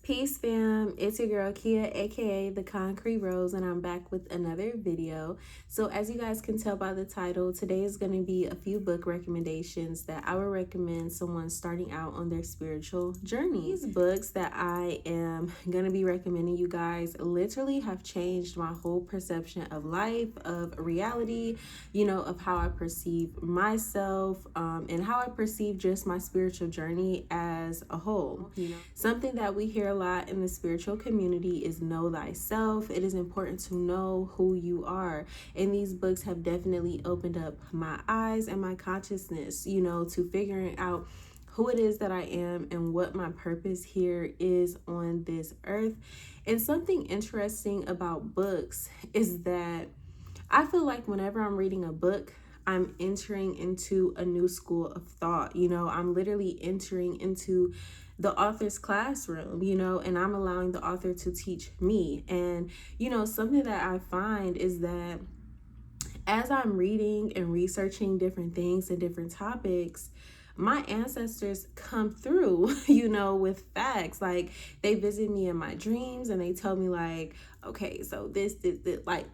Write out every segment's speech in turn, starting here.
Peace fam, it's your girl Kia, aka The Concrete Rose, and I'm back with another video. So as you guys can tell by the title, today is going to be a few book recommendations that I would recommend someone starting out on their spiritual journey. These books that I am going to be recommending you guys literally have changed my whole perception of life, of reality, of how I perceive myself, and how I perceive just my spiritual journey as a whole. Something that we hear a lot in the spiritual community is know thyself. It is important to know who you are. And these books have definitely opened up my eyes and my consciousness, to figuring out who it is that I am and what my purpose here is on this earth. And something interesting about books is that I feel like whenever I'm reading a book, I'm entering into a new school of thought. I'm literally entering into the author's classroom, and I'm allowing the author to teach me. And, something that I find is that as I'm reading and researching different things and different topics, my ancestors come through, with facts. Like, they visit me in my dreams and they tell me like, okay, so this, like,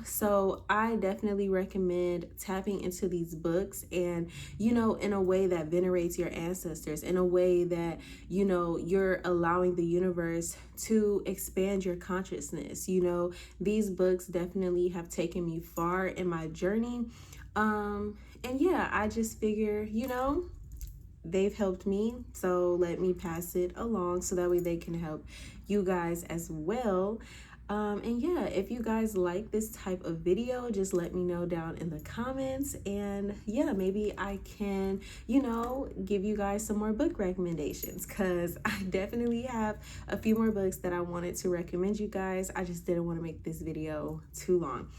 so I definitely recommend tapping into these books and, in a way that venerates your ancestors, in a way that, you're allowing the universe to expand your consciousness. These books definitely have taken me far in my journey. And yeah, I just figure, they've helped me, so let me pass it along so that way they can help you guys as well. And yeah, if you guys like this type of video, just let me know down in the comments, and yeah, maybe I can, give you guys some more book recommendations, because I definitely have a few more books that I wanted to recommend you guys. I just didn't want to make this video too long.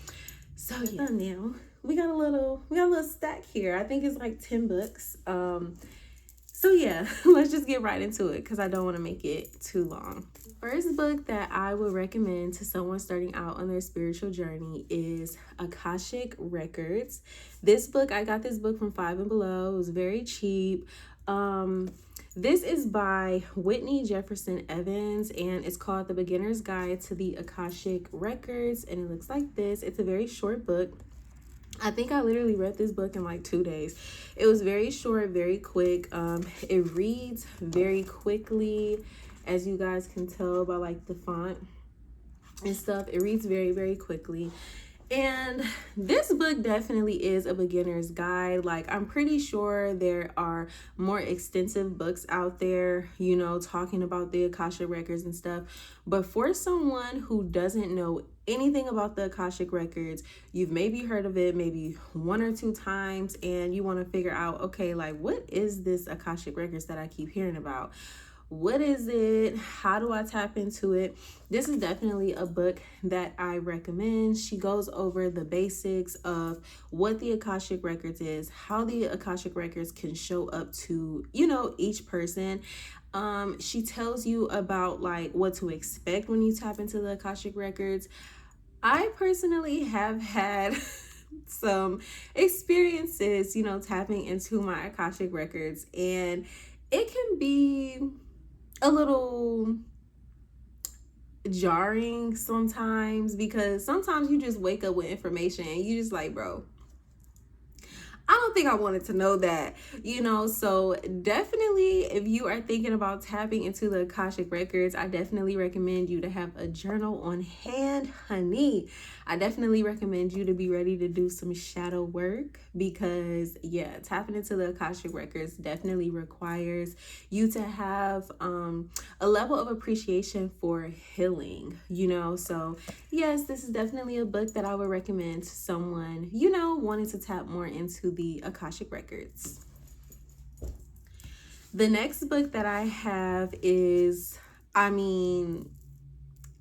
So yeah, now we got a little stack here. I think it's like 10 books. So yeah, let's just get right into it because I don't want to make it too long. First book that I would recommend to someone starting out on their spiritual journey is Akashic Records. This book, I got this book from Five and Below. It was very cheap. This is by Whitney Jefferson Evans, and it's called The Beginner's Guide to the Akashic Records, and it looks like this. It's a very short book. I think I literally read this book in like 2 days. It was very short, very quick. It reads very quickly, as you guys can tell by like the font and stuff. It reads very, very quickly. And this book definitely is a beginner's guide. Like, I'm pretty sure there are more extensive books out there, talking about the Akashic Records and stuff. But for someone who doesn't know anything about the Akashic Records, you've maybe heard of it maybe 1 or 2 times, and you want to figure out, okay, like, what is this Akashic Records that I keep hearing about? What is it? How do I tap into it? This is definitely a book that I recommend. She goes over the basics of what the Akashic Records is, how the Akashic Records can show up to, each person. She tells you about like what to expect when you tap into the Akashic Records. I personally have had some experiences, tapping into my Akashic Records, and it can be a little jarring sometimes, because sometimes you just wake up with information and you just like, bro, I don't think I wanted to know that, so definitely if you are thinking about tapping into the Akashic Records, I definitely recommend you to have a journal on hand, honey. I definitely recommend you to be ready to do some shadow work, because yeah, tapping into the Akashic Records definitely requires you to have a level of appreciation for healing, so yes, this is definitely a book that I would recommend to someone, wanting to tap more into the Akashic Records. The next book that I have is,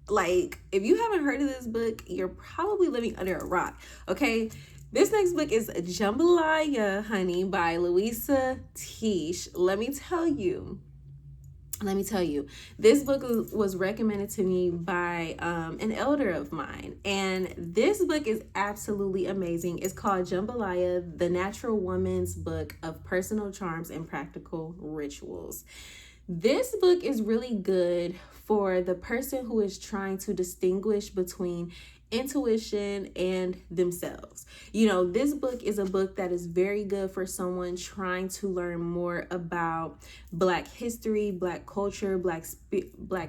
like, if you haven't heard of this book, you're probably living under a rock, okay? This next book is Jambalaya, honey, by Louisa Teach. Let me tell you, this book was recommended to me by an elder of mine, and this book is absolutely amazing. It's called Jambalaya, The Natural Woman's Book of Personal Charms and Practical Rituals. This book is really good for the person who is trying to distinguish between intuition and themselves. This book is a book that is very good for someone trying to learn more about Black history, Black culture, Black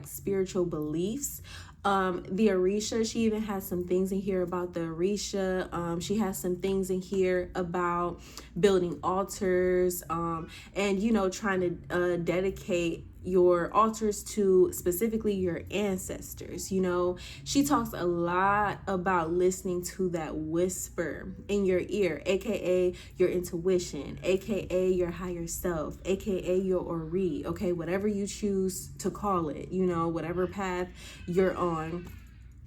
spiritual beliefs. The Orisha, she even has some things in here about the Orisha. She has some things in here about building altars, and trying to dedicate your altars to specifically your ancestors. She talks a lot about listening to that whisper in your ear, aka your intuition, aka your higher self, aka your Ori, okay, whatever you choose to call it, whatever path you're on.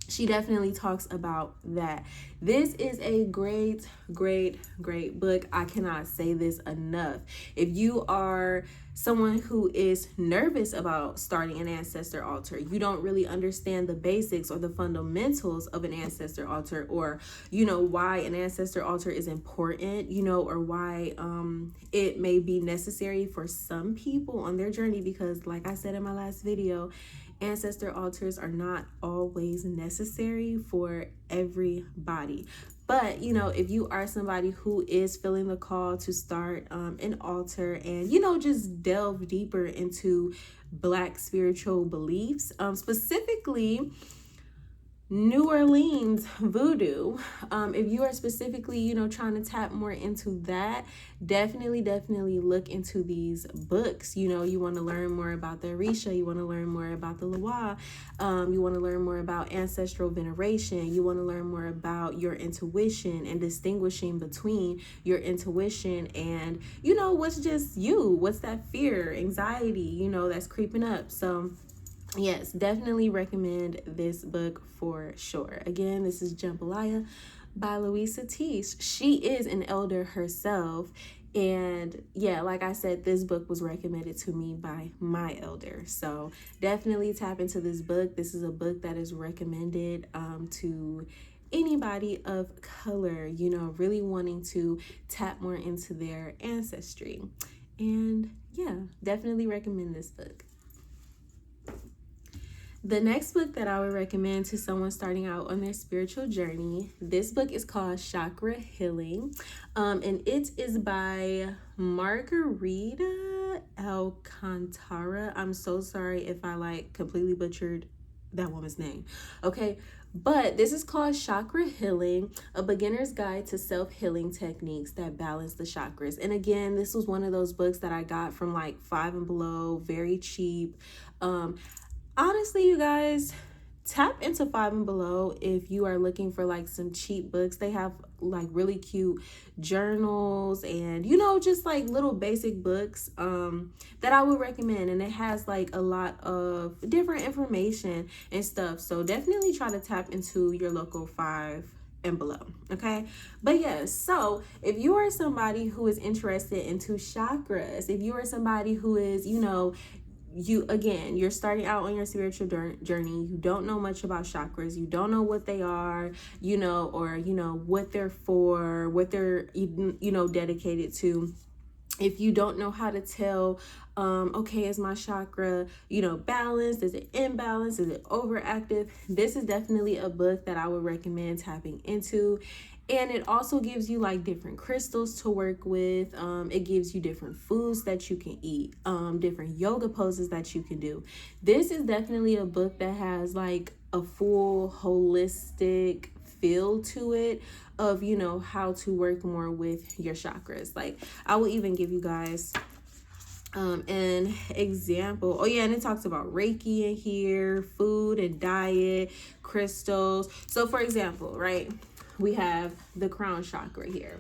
She definitely talks about that. This is a great book. I cannot say this enough. If you are someone who is nervous about starting an ancestor altar, you don't really understand the basics or the fundamentals of an ancestor altar, or why an ancestor altar is important, or why it may be necessary for some people on their journey, because like I said in my last video, ancestor altars are not always necessary for everybody. But if you are somebody who is feeling the call to start an altar and just delve deeper into Black spiritual beliefs, specifically New Orleans voodoo, if you are specifically trying to tap more into that, definitely look into these books. You want to learn more about the Orisha, you want to learn more about the Loa, you want to learn more about ancestral veneration, you want to learn more about your intuition and distinguishing between your intuition and what's just what's that fear, anxiety that's creeping up. So yes, definitely recommend this book for sure. Again, this is Jambalaya by Louisa Teese. She is an elder herself. And yeah, like I said, this book was recommended to me by my elder. So definitely tap into this book. This is a book that is recommended to anybody of color, really wanting to tap more into their ancestry. And yeah, definitely recommend this book. The next book that I would recommend to someone starting out on their spiritual journey, this book is called Chakra Healing, and it is by Margarita Alcantara. I'm so sorry if I completely butchered that woman's name, okay? But this is called Chakra Healing, a beginner's guide to self-healing techniques that balance the chakras. And again, this was one of those books that I got from Five and Below, very cheap. Honestly, you guys, tap into Five and Below if you are looking for some cheap books. They have really cute journals and just little basic books that I would recommend, and it has a lot of different information and stuff. So definitely try to tap into your local Five and Below, okay? But yes, so if you are somebody who is interested into chakras, if you are somebody who is you're starting out on your spiritual journey, you don't know much about chakras, you don't know what they are, or what they're for, what they're dedicated to. If you don't know how to tell, okay, is my chakra balanced, is it imbalanced, is it overactive, this is definitely a book that I would recommend tapping into. And it also gives you different crystals to work with. It gives you different foods that you can eat, different yoga poses that you can do. This is definitely a book that has a full holistic feel to it of how to work more with your chakras. I will even give you guys an example. Oh yeah, and it talks about Reiki in here, food and diet, crystals. So for example, right, we have the crown chakra here.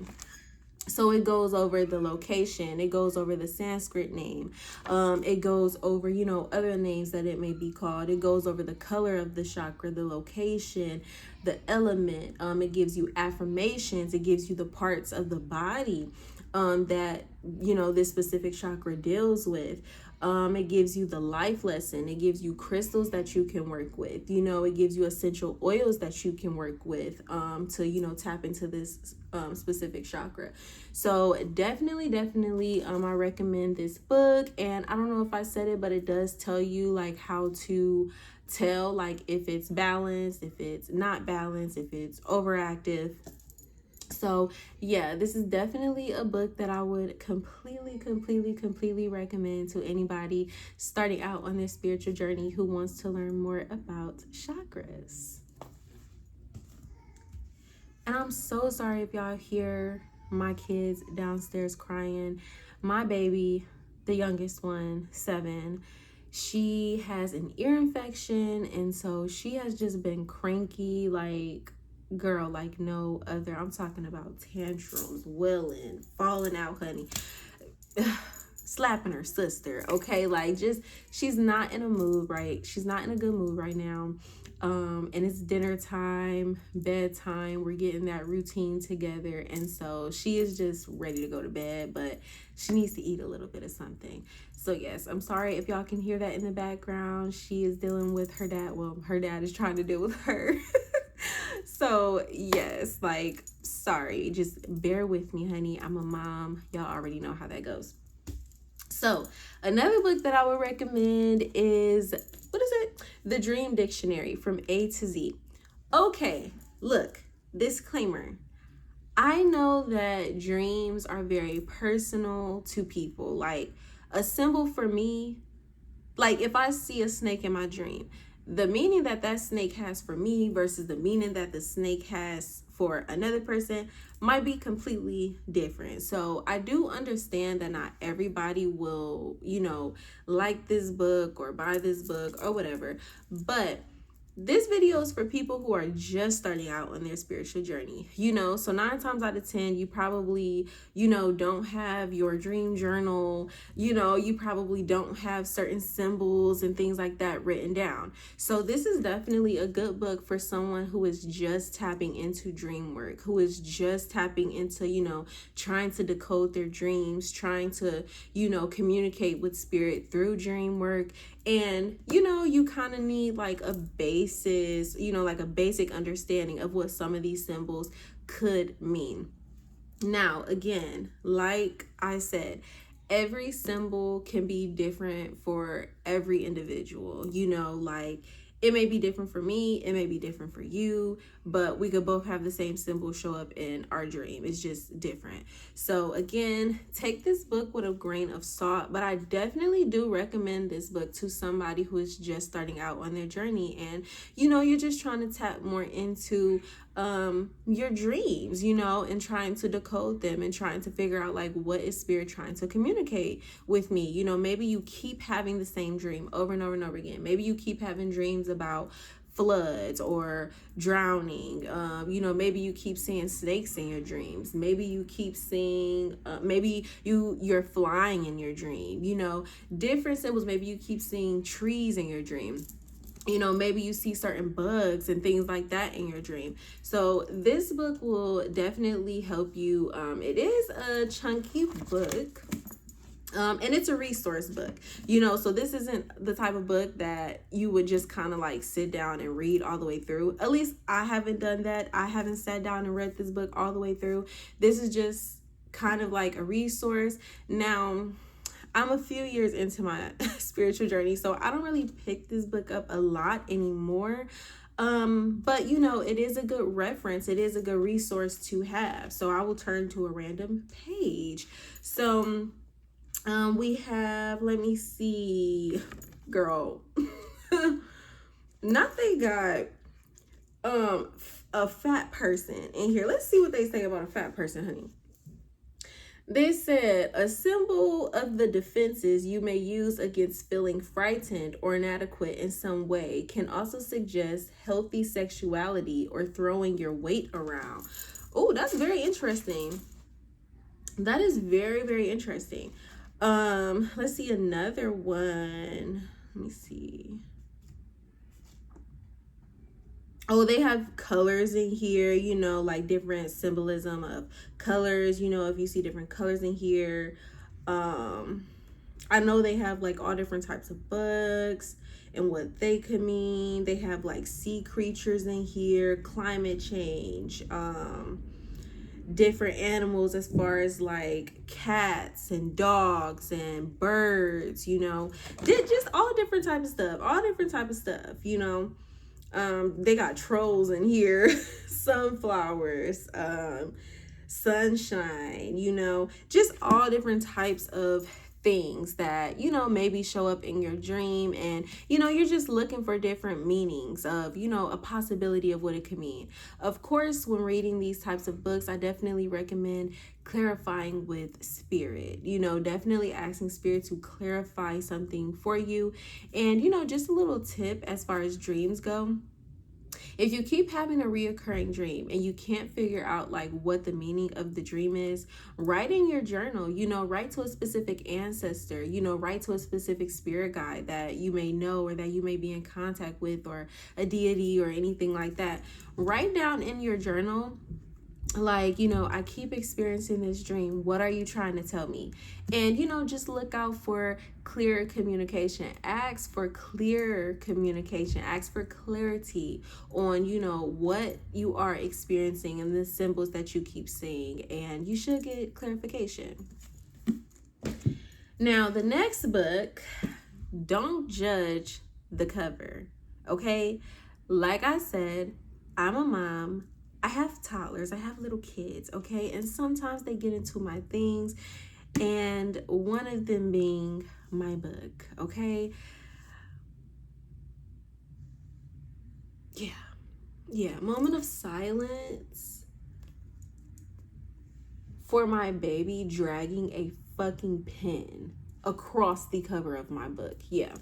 So it goes over the location, it goes over the Sanskrit name, it goes over other names that it may be called, it goes over the color of the chakra, the location, the element. It gives you affirmations, it gives you the parts of the body that this specific chakra deals with. It gives you the life lesson. It gives you crystals that you can work with. You know, it gives you essential oils that you can work with to, you know, tap into this specific chakra. So definitely, I recommend this book. And I don't know if I said it, but it does tell you like how to tell like if it's balanced, if it's not balanced, if it's overactive. So yeah, this is definitely a book that I would completely recommend to anybody starting out on their spiritual journey who wants to learn more about chakras. And I'm so sorry if y'all hear my kids downstairs crying. My baby, the youngest one, 7, she has an ear infection, and so she has just been cranky, like, girl, like no other. I'm talking about tantrums, wailing, falling out, honey. Slapping her sister, okay? Like, just, she's not in a mood, right? She's not in a good mood right now. And it's dinner time, bedtime. We're getting that routine together. And so she is just ready to go to bed, but she needs to eat a little bit of something. So yes, I'm sorry if y'all can hear that in the background. She is dealing with her dad. Well, her dad is trying to deal with her. So yes, like, sorry, just bear with me, honey. I'm a mom. Y'all already know how that goes. So another book that I would recommend is, what is it? The Dream Dictionary from A to Z. Okay, look, disclaimer. I know that dreams are very personal to people. Like, a symbol for me, like if I see a snake in my dream, the meaning that that snake has for me versus the meaning that the snake has for another person might be completely different. So I do understand that not everybody will, you know, like this book or buy this book or whatever, but this video is for people who are just starting out on their spiritual journey, you know. So 9 times out of 10, you probably, you know, don't have your dream journal, you know, you probably don't have certain symbols and things like that written down. So this is definitely a good book for someone who is just tapping into dream work, who is just tapping into, you know, trying to decode their dreams, trying to, you know, communicate with spirit through dream work. And, you know, you kind of need like a basis, you know, like a basic understanding of what some of these symbols could mean. Now, again, like I said, every symbol can be different for every individual, you know, like it may be different for me, it may be different for you, but we could both have the same symbol show up in our dream. It's just different. So again, take this book with a grain of salt, but I definitely do recommend this book to somebody who is just starting out on their journey and, you know, you're just trying to tap more into your dreams, you know, and trying to decode them and trying to figure out like what is spirit trying to communicate with me. You know, maybe you keep having the same dream over and over and over again. Maybe you keep having dreams about floods or drowning. You know, maybe you keep seeing snakes in your dreams. Maybe you keep seeing maybe you're flying in your dream, you know, different symbols. Maybe you keep seeing trees in your dream. You know, maybe you see certain bugs and things like that in your dream. So this book will definitely help you. It is a chunky book. And it's a resource book, you know, so this isn't the type of book that you would just kind of like sit down and read all the way through. At least I haven't done that. I haven't sat down and read this book all the way through. This is just kind of like a resource. Now, I'm a few years into my spiritual journey, so I don't really pick this book up a lot anymore. But you know, it is a good reference. It is a good resource to have. So I will turn to a random page. So we have, let me see, girl. Not they got a fat person in here. Let's see what they say about a fat person, honey. They said, a symbol of the defenses you may use against feeling frightened or inadequate in some way can also suggest healthy sexuality or throwing your weight around. Oh, that's very interesting. That is very interesting. Let's see another one. Let me see. Oh, they have colors in here, you know, like different symbolism of colors, you know, if you see different colors in here. I I know they have like all different types of bugs and what they could mean. They have like sea creatures in here, climate change, different animals as far as like cats and dogs and birds, you know, just all different type of stuff, you know. They got trolls in here, sunflowers, sunshine, you know, just all different types of things that, you know, maybe show up in your dream. And, you know, you're just looking for different meanings of, you know, a possibility of what it could mean. Of course, when reading these types of books, I definitely recommend clarifying with spirit, you know, definitely asking spirit to clarify something for you. And, you know, just a little tip as far as dreams go. If you keep having a reoccurring dream and you can't figure out like what the meaning of the dream is, write in your journal, you know, write to a specific ancestor, you know, write to a specific spirit guide that you may know or that you may be in contact with, or a deity or anything like that. Write down in your journal, like, you know, I keep experiencing this dream. What are you trying to tell me? And, you know, just look out for clear communication. Ask for clear communication. Ask for clarity on, you know, what you are experiencing and the symbols that you keep seeing. And you should get clarification. Now, the next book, don't judge the cover, okay? Like I said, I'm a mom. I have toddlers, I have little kids, okay? And sometimes they get into my things, and one of them being my book, okay? Yeah, moment of silence for my baby dragging a fucking pen across the cover of my book. Yeah.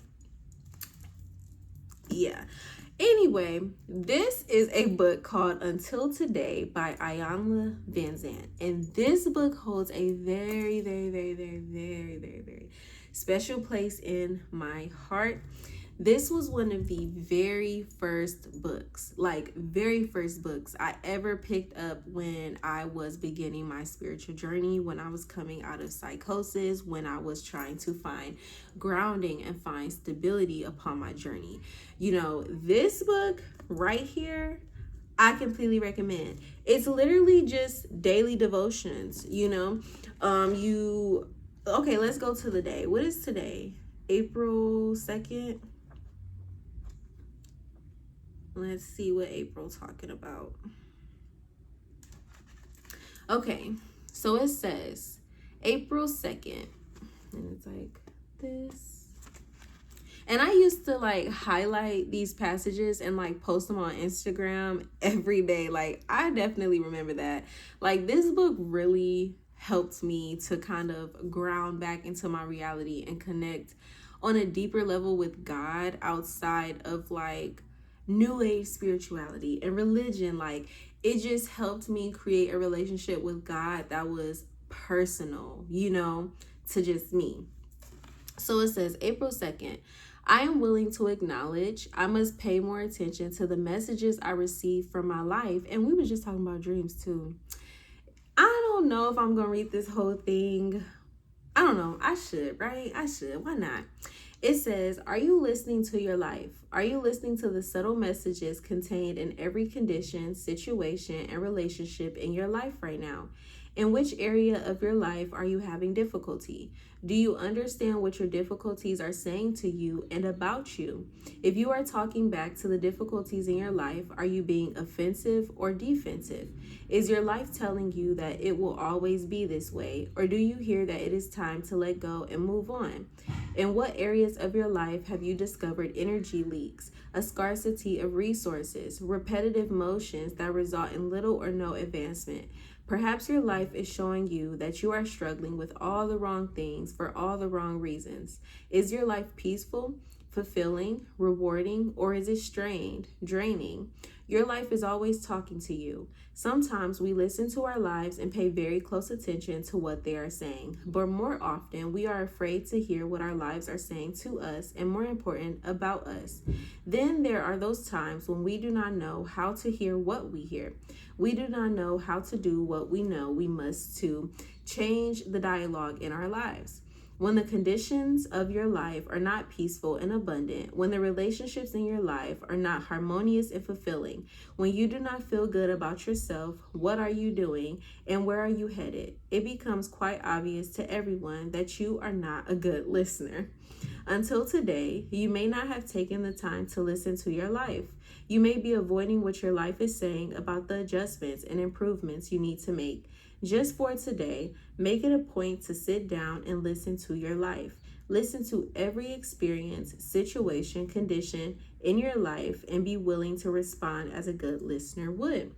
Anyway, this is a book called Until Today by Iyanla Vanzant. And this book holds a very, very, very, very, very, very, very special place in my heart. This was one of the very first books I ever picked up when I was beginning my spiritual journey, when I was coming out of psychosis, when I was trying to find grounding and find stability upon my journey. You know, this book right here, I completely recommend. It's literally just daily devotions, you know. Okay, let's go to the day. What is today? April 2nd. Let's see what April's talking about. Okay, so it says April 2nd, and it's like this. And I used to like highlight these passages and like post them on Instagram every day. Like, I definitely remember that. Like, this book really helped me to kind of ground back into my reality and connect on a deeper level with God outside of like new age spirituality and religion. Like, it just helped me create a relationship with God that was personal, you know, to just me. So it says April 2nd, I am willing to acknowledge I must pay more attention to the messages I receive from my life. And we were just talking about dreams too. I don't know if I'm gonna read this whole thing. I don't know. I should, right? I should. Why not? It says, are you listening to your life? Are you listening to the subtle messages contained in every condition, situation, and relationship in your life right now? In which area of your life are you having difficulty? Do you understand what your difficulties are saying to you and about you? If you are talking back to the difficulties in your life, are you being offensive or defensive? Is your life telling you that it will always be this way? Or do you hear that it is time to let go and move on? In what areas of your life have you discovered energy leaks, a scarcity of resources, repetitive motions that result in little or no advancement? Perhaps your life is showing you that you are struggling with all the wrong things for all the wrong reasons. Is your life peaceful, fulfilling, rewarding, or is it strained, draining? Your life is always talking to you. Sometimes we listen to our lives and pay very close attention to what they are saying, but more often we are afraid to hear what our lives are saying to us and, more important, about us. Then there are those times when we do not know how to hear what we hear. We do not know how to do what we know we must to change the dialogue in our lives. When the conditions of your life are not peaceful and abundant, when the relationships in your life are not harmonious and fulfilling, when you do not feel good about yourself, what are you doing and where are you headed? It becomes quite obvious to everyone that you are not a good listener. Until today, you may not have taken the time to listen to your life. You may be avoiding what your life is saying about the adjustments and improvements you need to make. Just for today, make it a point to sit down and listen to your life. Listen to every experience, situation, condition in your life and be willing to respond as a good listener would.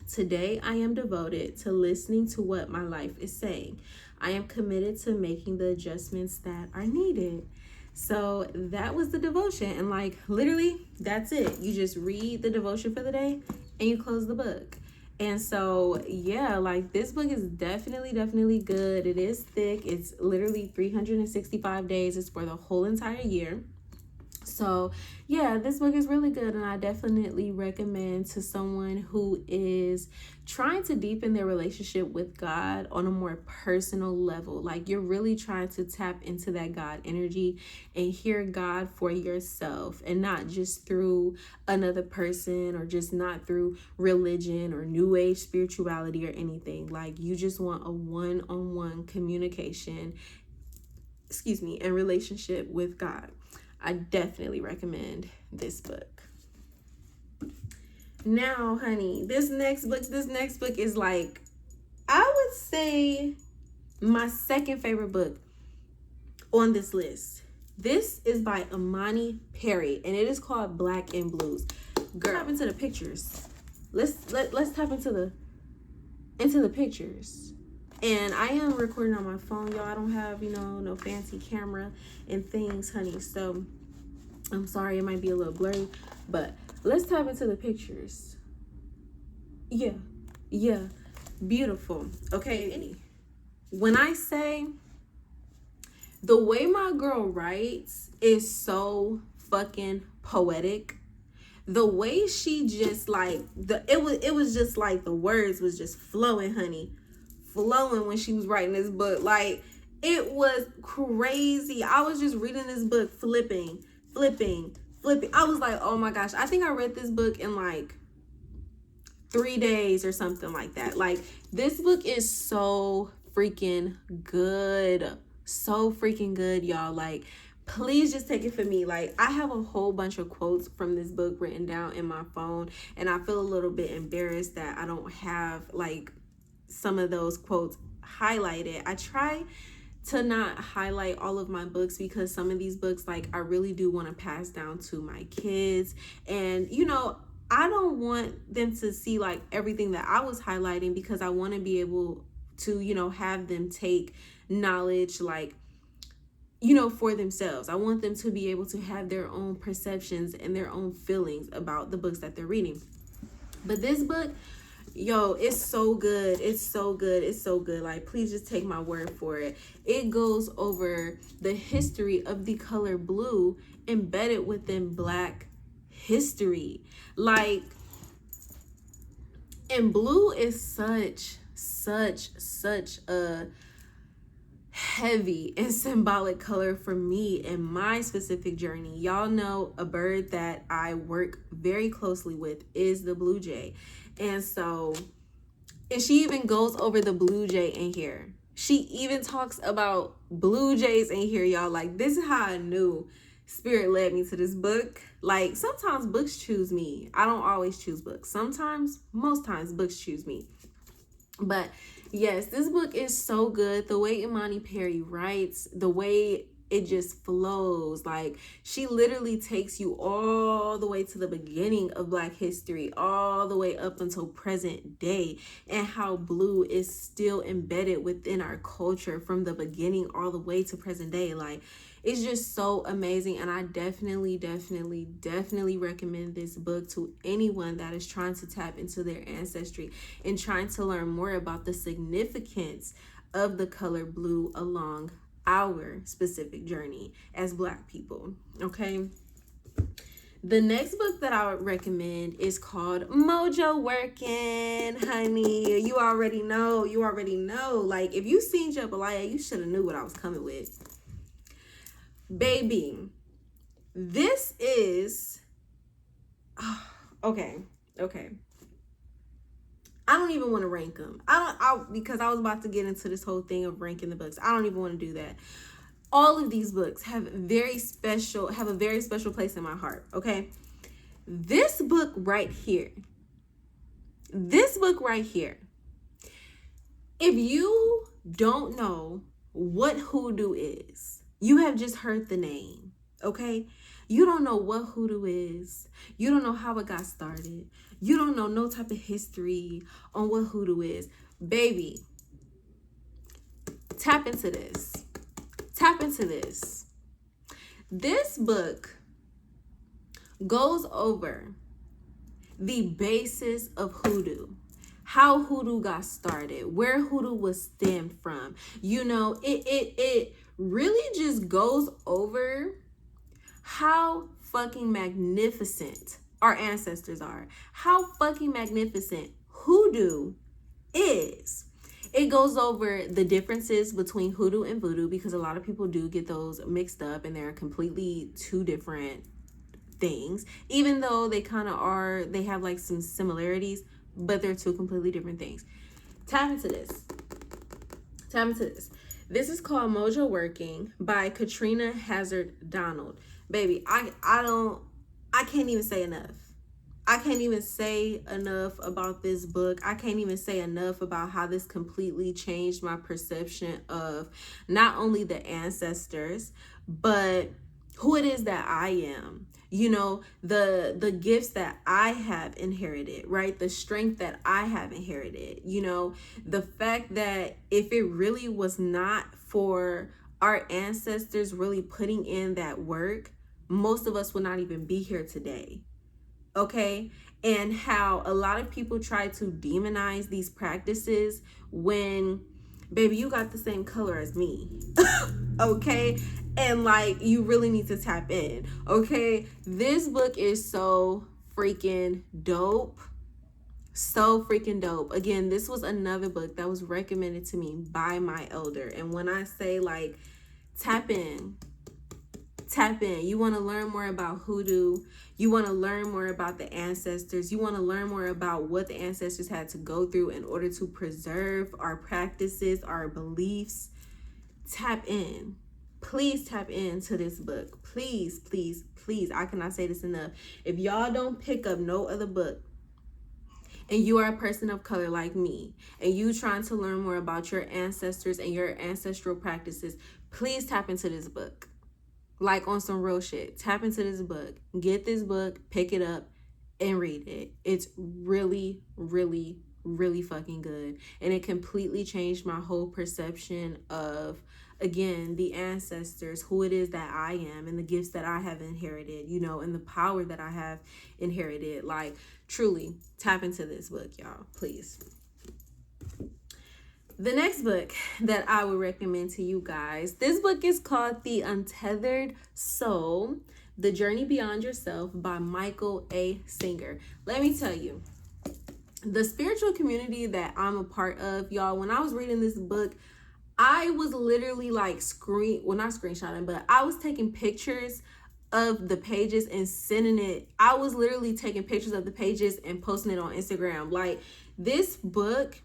Today, I am devoted to listening to what my life is saying. I am committed to making the adjustments that are needed. So that was the devotion. And like literally, that's it. You just read the devotion for the day and you close the book. And so, yeah, like this book is definitely good. It is thick. It's literally 365 days. It's for the whole entire year. So yeah, this book is really good, and I definitely recommend to someone who is trying to deepen their relationship with God on a more personal level. Like you're really trying to tap into that God energy and hear God for yourself, and not just through another person or just not through religion or new age spirituality or anything. Like you just want a one-on-one communication, and relationship with God. I definitely recommend this book. Now, honey, this next book is like, I would say my second favorite book on this list. This is by Imani Perry, and it is called Black and Blues. Girl, tap into the pictures. Let's tap into the pictures. And I am recording on my phone, y'all. I don't have, no fancy camera and things, honey. So I'm sorry, it might be a little blurry, but let's tap into the pictures. Yeah, beautiful. Okay, when I say the way my girl writes is so fucking poetic. The way she just like it was just like the words was just flowing, honey. Flowing when she was writing this book. Like it was crazy. I was just reading this book, flipping. I was like, oh my gosh, I think I read this book in like 3 days or something like that. Like this book is so freaking good, y'all. Like please just take it from me. Like I have a whole bunch of quotes from this book written down in my phone, and I feel a little bit embarrassed that I don't have like some of those quotes highlighted. I try to not highlight all of my books because some of these books, like, I really do want to pass down to my kids, and I don't want them to see like everything that I was highlighting, because I want to be able to have them take knowledge like for themselves. I want them to be able to have their own perceptions and their own feelings about the books that they're reading. But this book, yo, it's so good. It's so good. Like, please just take my word for it. It goes over the history of the color blue embedded within Black history. Like, and blue is such a heavy and symbolic color for me in my specific journey. Y'all know a bird that I work very closely with is the blue jay. And she even goes over the blue jay in here. She even talks about blue jays in here, y'all. Like, this is how I knew Spirit led me to this book. Like, sometimes books choose me. I don't always choose books. Most times books choose me. But yes, this book is so good. The way Imani Perry writes, the way it just flows. Like, she literally takes you all the way to the beginning of Black history, all the way up until present day, and how blue is still embedded within our culture from the beginning all the way to present day. Like, it's just so amazing, and I definitely recommend this book to anyone that is trying to tap into their ancestry and trying to learn more about the significance of the color blue along our specific journey as Black people. Okay, the next book that I would recommend is called Mojo Working, honey. You already know. Like, if you seen Jambalaya, you should have knew what I was coming with. Baby, this is okay. I don't even want to rank them. Because I was about to get into this whole thing of ranking the books. I don't even want to do that. All of these books have a very special place in my heart, okay? This book right here. If you don't know what hoodoo is, you have just heard the name, okay? You don't know what hoodoo is. You don't know how it got started. You don't know no type of history on what hoodoo is. Baby, tap into this. This book goes over the basis of hoodoo, how hoodoo got started, where hoodoo was stemmed from. You know, it really just goes over how fucking magnificent our ancestors are, how fucking magnificent hoodoo is. It goes over the differences between hoodoo and voodoo, because a lot of people do get those mixed up and they're completely two different things, even though they kind of are, they have like some similarities, but they're two completely different things. Tap into this. This is called Mojo Working by Katrina Hazard Donald. Baby, I can't even say enough. I can't even say enough about this book. I can't even say enough about how this completely changed my perception of not only the ancestors, but who it is that I am. You know, the gifts that I have inherited, right? The strength that I have inherited. You know, the fact that if it really was not for our ancestors really putting in that work, most of us would not even be here today. Okay? And how a lot of people try to demonize these practices when, baby, you got the same color as me. Okay? And like, you really need to tap in. Okay? This book is so freaking dope. Again, this was another book that was recommended to me by my elder. And when I say like, tap in. You want to learn more about hoodoo. You want to learn more about the ancestors. You want to learn more about what the ancestors had to go through in order to preserve our practices, our beliefs. Tap in. Please tap into this book. Please. I cannot say this enough. If y'all don't pick up no other book, and you are a person of color like me, and you trying to learn more about your ancestors and your ancestral practices, please tap into this book. Like, on some real shit. Tap into this book. Get this book, pick it up, and read it. It's really fucking good. And it completely changed my whole perception of, again, the ancestors, who it is that I am, and the gifts that I have inherited, you know, and the power that I have inherited. Like, truly, tap into this book, y'all. Please. The next book that I would recommend to you guys, this book is called The Untethered Soul, The Journey Beyond Yourself by Michael A. Singer. Let me tell you, the spiritual community that I'm a part of, y'all, when I was reading this book, I was literally like not screenshotting, but I was taking pictures of the pages and sending it. I was literally taking pictures of the pages and posting it on Instagram. Like, this book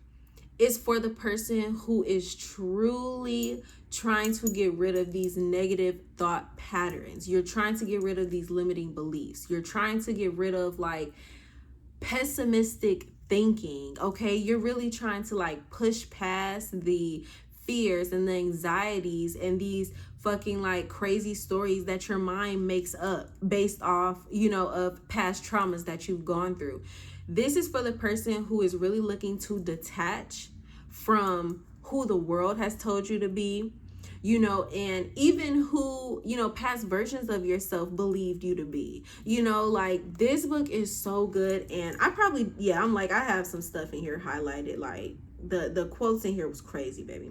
is for the person who is truly trying to get rid of these negative thought patterns. You're trying to get rid of these limiting beliefs. You're trying to get rid of like pessimistic thinking, okay? You're really trying to like push past the fears and the anxieties and these fucking like crazy stories that your mind makes up based off, you know, of past traumas that you've gone through. This is for the person who is really looking to detach from who the world has told you to be, you know, and even who, you know, past versions of yourself believed you to be, you know. Like, this book is so good. And I have some stuff in here highlighted. Like, the quotes in here was crazy, baby.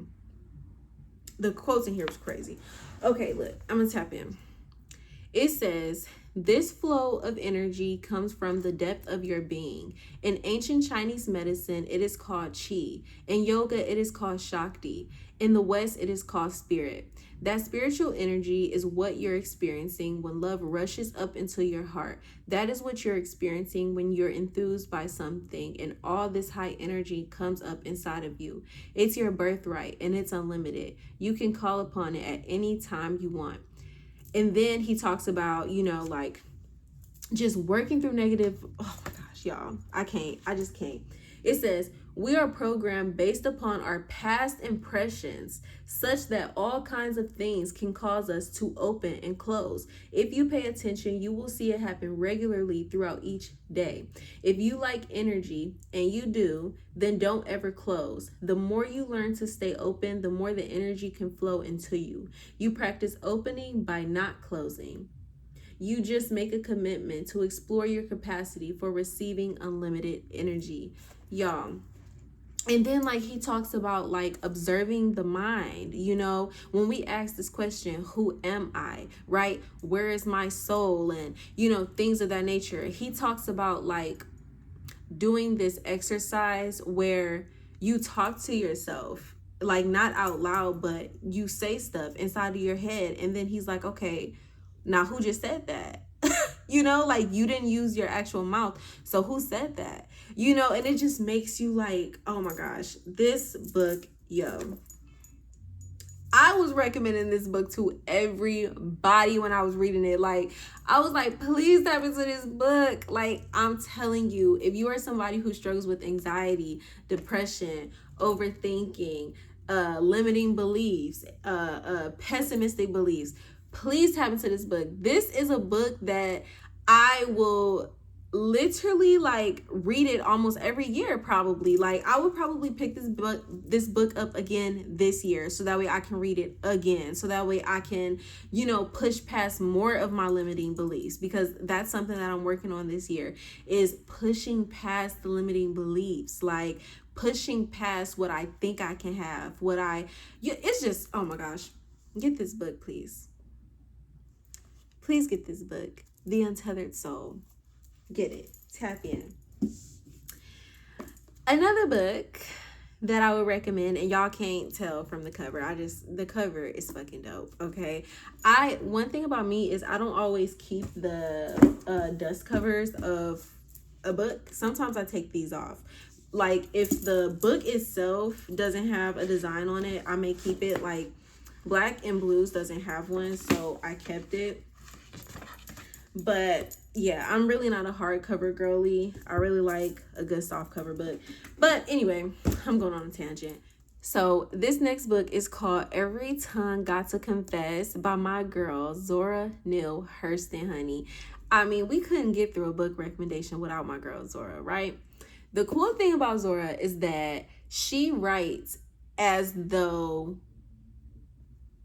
The quotes in here was crazy. Okay, look, I'm gonna tap in. It says, this flow of energy comes from the depth of your being. In ancient Chinese medicine, it is called qi. In yoga, it is called shakti. In the West, it is called spirit. That spiritual energy is what you're experiencing when love rushes up into your heart. That is what you're experiencing when you're enthused by something and all this high energy comes up inside of you. It's your birthright and it's unlimited. You can call upon it at any time you want. And then he talks about, like just working through negative. Oh my gosh, y'all. I just can't. It says, we are programmed based upon our past impressions, such that all kinds of things can cause us to open and close. If you pay attention, you will see it happen regularly throughout each day. If you like energy, and you do, then don't ever close. The more you learn to stay open, the more the energy can flow into you. You practice opening by not closing. You just make a commitment to explore your capacity for receiving unlimited energy. Y'all, and then like he talks about like observing the mind, when we ask this question, who am I, right? Where is my soul? And things of that nature. He talks about like doing this exercise where you talk to yourself, like not out loud, but you say stuff inside of your head. And then he's like, okay, now who just said that? Like you didn't use your actual mouth. So who said that? And it just makes you like, oh my gosh, this book, I was recommending this book to everybody when I was reading it. Like, I was like, please tap into this book. Like, I'm telling you, if you are somebody who struggles with anxiety, depression, overthinking, limiting beliefs, pessimistic beliefs, please tap into this book. This is a book that I will literally like read it almost every year probably. Like I would probably pick this book up again this year, so that way I can read it again, so that way I can push past more of my limiting beliefs, because that's something that I'm working on this year, is pushing past the limiting beliefs, like pushing past what I think I can have, it's just, oh my gosh, get this book, please get this book, The Untethered Soul. Get it. Tap in. Another book that I would recommend, and y'all can't tell from the cover, the cover is fucking dope, okay? One thing about me is I don't always keep the dust covers of a book. Sometimes I take these off. Like if the book itself doesn't have a design on it, I may keep it. Like Black and Blues doesn't have one, so I kept it. But yeah, I'm really not a hardcover girly. I really like a good soft cover book. But anyway, I'm going on a tangent. So this next book is called Every Tongue Got to Confess by my girl, Zora Neale Hurston, honey. I mean, we couldn't get through a book recommendation without my girl, Zora, right? The cool thing about Zora is that she writes as though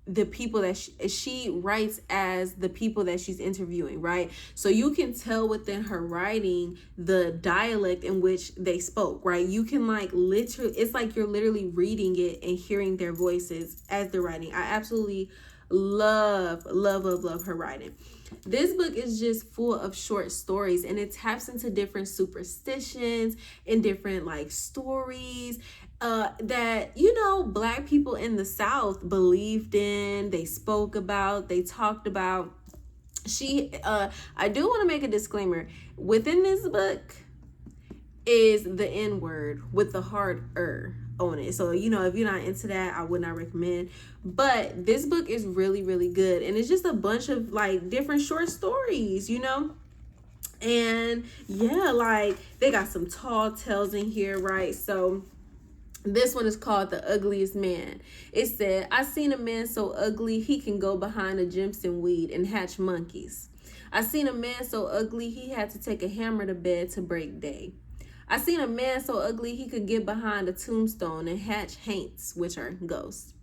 the people that she writes as the people that she's interviewing, right? So you can tell within her writing the dialect in which they spoke, right? You can like literally, it's like you're literally reading it and hearing their voices as they're writing. I absolutely love her writing. This book is just full of short stories, and it taps into different superstitions and different like stories that Black people in the South believed in, they spoke about, they talked about. I do want to make a disclaimer. Within this book is the N-word with the hard on it. So, if you're not into that, I would not recommend. But this book is really, really good. And it's just a bunch of like different short stories, And yeah, like they got some tall tales in here, right? So this one is called The Ugliest Man. It said, I seen a man so ugly he can go behind a Jimson weed and hatch monkeys. I seen a man so ugly he had to take a hammer to bed to break day. I seen a man so ugly he could get behind a tombstone and hatch haints, which are ghosts.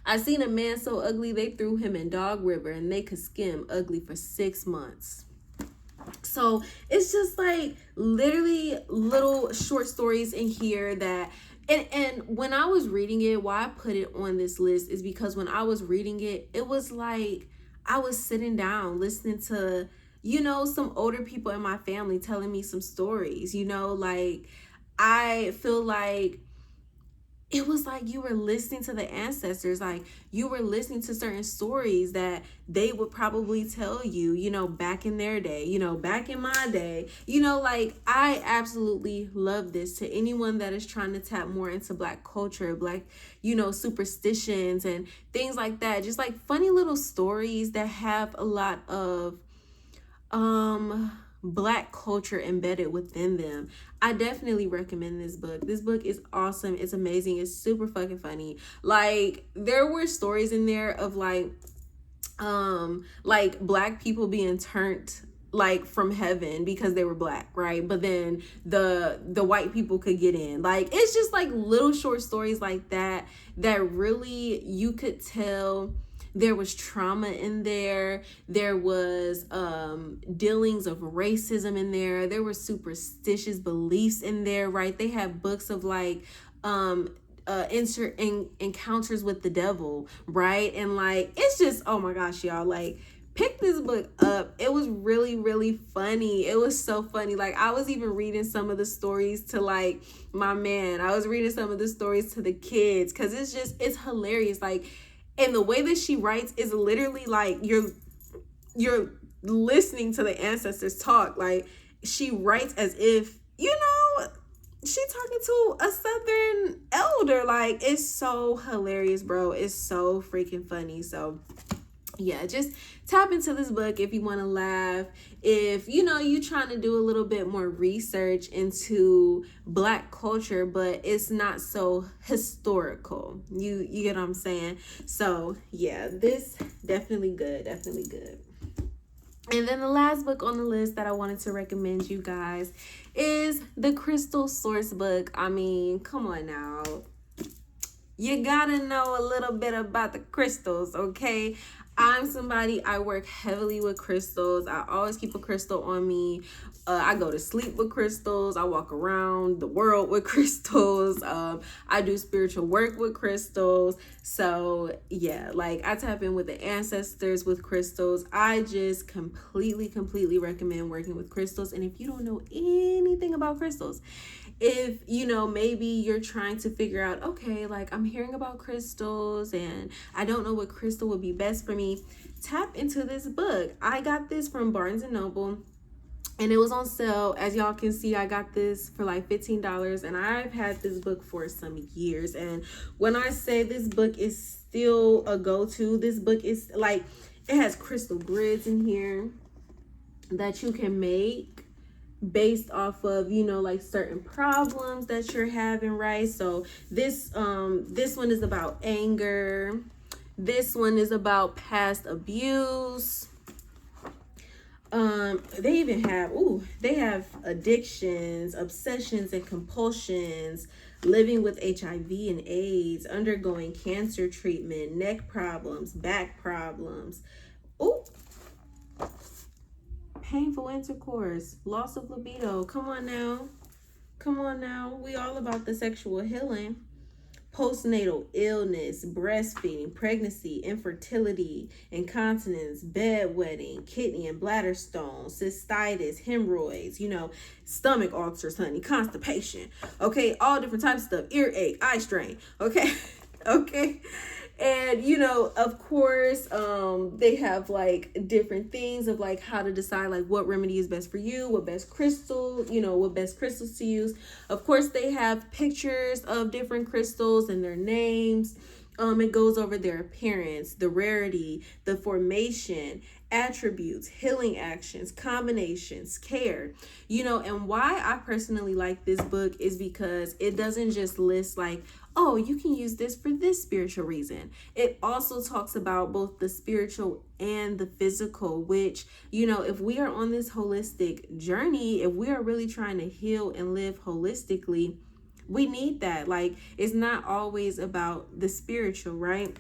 I seen a man so ugly they threw him in Dog River and they could skim ugly for 6 months. So it's just like literally little short stories in here that, and when I was reading it, why I put it on this list is because when I was reading it, it was like I was sitting down listening to some older people in my family telling me some stories, like I feel like it was like you were listening to the ancestors, like you were listening to certain stories that they would probably tell you, you know, back in their day, you know, back in my day, you know, like I absolutely love this. To anyone that is trying to tap more into Black culture, Black, you know, superstitions and things like that, just like funny little stories that have a lot of Black culture embedded within them. I definitely recommend this book. This book is awesome. It's amazing. It's super fucking funny. Like there were stories in there of like Black people being turned like from heaven because they were Black, right? But then the white people could get in. Like it's just like little short stories like that that really you could tell there was trauma in there. There was dealings of racism in there. There were superstitious beliefs in there, right? They have books of like encounters with the devil, right? And like it's just, oh my gosh, y'all, like pick this book up. It was really, really funny. It was so funny. Like I was even reading some of the stories to like my man. I was reading some of the stories to the kids because it's hilarious. Like, and the way that she writes is literally like you're listening to the ancestors talk. Like she writes as if, you know, she talking to a Southern elder. Like it's so hilarious, bro. It's so freaking funny. So yeah, just tap into this book if you want to laugh. If you know you trying to do a little bit more research into Black culture, but it's not so historical. You get what I'm saying? So yeah, this definitely good, definitely good. And then the last book on the list that I wanted to recommend you guys is the Crystal Source book. I mean, come on now. You gotta know a little bit about the crystals, okay? I'm somebody, I work heavily with crystals. I always keep a crystal on me. I go to sleep with crystals. I walk around the world with crystals. I do spiritual work with crystals. So yeah, like I tap in with the ancestors with crystals. I just completely recommend working with crystals. And if you don't know anything about crystals, if you know, maybe you're trying to figure out, okay, like I'm hearing about crystals and I don't know what crystal would be best for me, tap into this book. I got this from Barnes and Noble and it was on sale. As y'all can see, I got this for like $15 and I've had this book for some years. And when I say this book is still a go-to, this book is like, it has crystal grids in here that you can make based off of, you know, like certain problems that you're having, right? So this one is about anger. This one is about past abuse. They even have, they have addictions, obsessions and compulsions, living with HIV and AIDS, undergoing cancer treatment, neck problems, back problems. Painful intercourse, loss of libido. Come on now. Come on now. We all about the sexual healing. Postnatal illness, breastfeeding, pregnancy, infertility, incontinence, bedwetting, kidney and bladder stones, cystitis, hemorrhoids, you know, stomach ulcers, honey, constipation. Okay, all different types of stuff. Earache, eye strain. Okay. Okay. And you know, of course, they have like different things of like how to decide like what remedy is best for you, what best crystal, you know, what best crystals to use. Of course, they have pictures of different crystals and their names. It goes over their appearance, the rarity, the formation, attributes, healing actions, combinations, care, you know. And why I personally like this book is because it doesn't just list like, oh, you can use this for this spiritual reason. It also talks about both the spiritual and the physical, which, you know, if we are on this holistic journey, if we are really trying to heal and live holistically, we need that. Like, it's not always about the spiritual, right?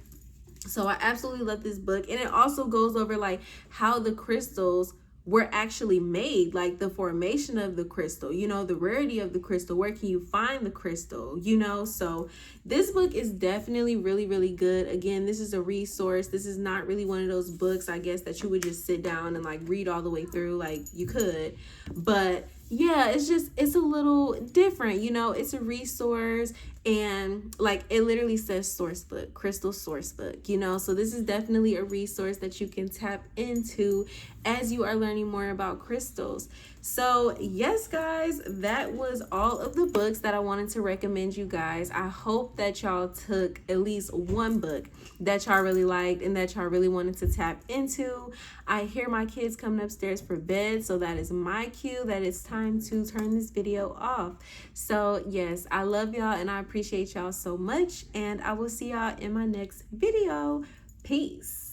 So I absolutely love this book. And it also goes over like how the crystals were actually made, like the formation of the crystal, you know, the rarity of the crystal, where can you find the crystal, you know. So this book is definitely really good. Again, this is a resource. This is not really one of those books, I guess, that you would just sit down and like read all the way through. Like you could, but yeah, it's a little different, you know. It's a resource, and like it literally says source book, crystal source book, you know. So this is definitely a resource that you can tap into as you are learning more about crystals. So yes, guys, that was all of the books that I wanted to recommend you guys. I hope that y'all took at least one book that y'all really liked and that y'all really wanted to tap into. I hear my kids coming upstairs for bed, so that is my cue that it's time to turn this video off. So yes, I love y'all and I appreciate y'all so much, and I will see y'all in my next video. Peace.